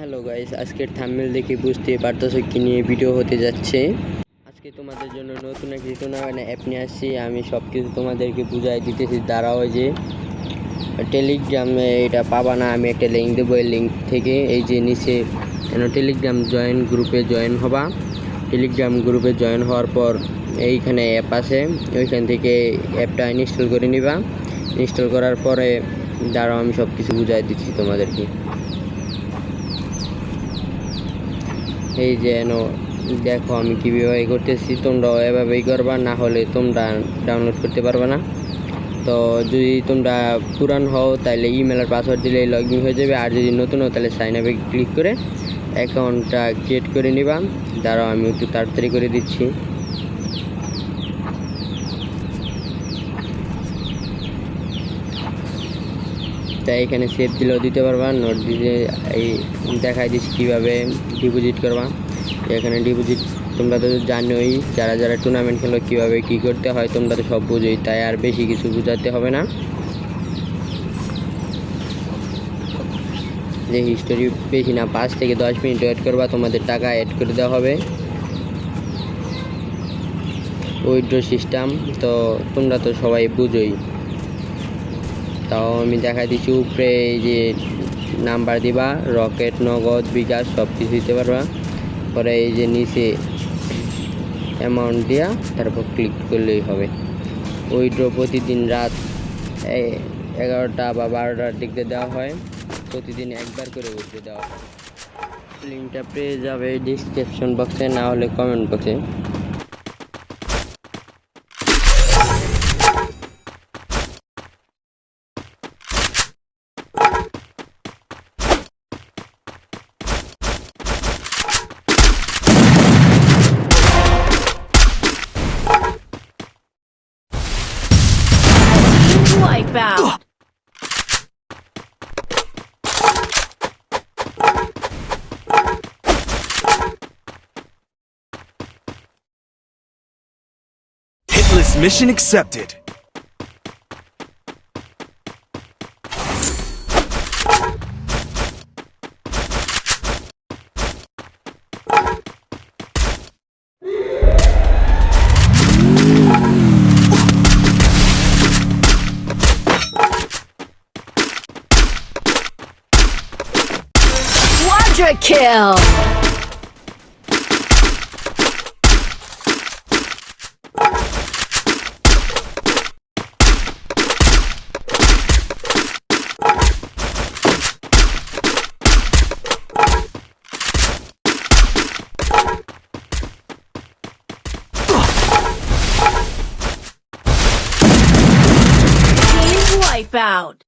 Hello guys, আজকের thumbnail দেখে বুঝতে পারতেছো কি নিয়ে ভিডিও হতে যাচ্ছে। আজকে তোমাদের জন্য নতুন একটি টুর্নামেন্ট অ্যাপ নিয়ে আসছি। আমি সব কিছু তোমাদেরকে বুঝাই দিতেছি। দাঁড়াও, যে টেলিগ্রামে এটা পাবা না, আমি একটা লিঙ্ক দেবো। এই লিঙ্ক থেকে এই যে নিচে টেলিগ্রাম জয়েন গ্রুপে জয়েন হবা। টেলিগ্রাম গ্রুপে জয়েন হওয়ার পর এইখানে অ্যাপ আছে, ওইখান থেকে অ্যাপটা ইনস্টল করে নিবা। ইনস্টল করার পরে দাঁড়াও, আমি সব কিছু বুঝাই দিচ্ছি তোমাদেরকে। এই যে দেখো আমি কীভাবে করতেছি, তোমরাও এভাবেই করবা, না হলে তোমরা ডাউনলোড করতে পারবে না। তো যদি তোমরা পুরান হও তাহলে ইমেলের পাসওয়ার্ড দিলে লগ ইন হয়ে যাবে, আর যদি নতুন হও তাহলে সাইন আপে ক্লিক করে অ্যাকাউন্টটা ক্রিয়েট করে নিবা। দাঁড়াও আমি একটু তাড়াতাড়ি করে দিচ্ছি। তাই এখানে সেভ দিলেও দিতে পারবা, নোট দিলে এই দেখাই দিচ্ছি কীভাবে ডিপোজিট করবা। এখানে ডিপোজিট তোমরা তো জানোই, যারা যারা টুর্নামেন্ট খেলো কীভাবে কী করতে হয় তোমরা তো সব বুঝোই, তাই আর বেশি কিছু বোঝাতে হবে না। যে হিস্টোরি বেশি না, 5 থেকে 10 মিনিট ওয়েট করবা, তোমাদের টাকা অ্যাড করে দেওয়া হবে। উইথড্র সিস্টেম তো তোমরা তো সবাই বুঝোই, তাও আমি দেখা দিচ্ছি। উপরে এই যে নাম্বার দিবা, রকেট, নগদ, বিকাশ সব কিছু দিতে পারবা। পরে এই যে নিচে অ্যামাউন্ট দিয়া তারপর ক্লিক করলেই হবে। উইথড্র প্রতিদিন রাত 11টা বা 12টার দিকে দেওয়া হয়। প্রতিদিন একবার করে উইথড্র দেওয়া হয়। লিঙ্কটা পেয়ে যাবে ডিসক্রিপশন বক্সে, না হলে কমেন্ট বক্সে। Wipeout! Hitless mission accepted. Quadra kill! Team wipeout!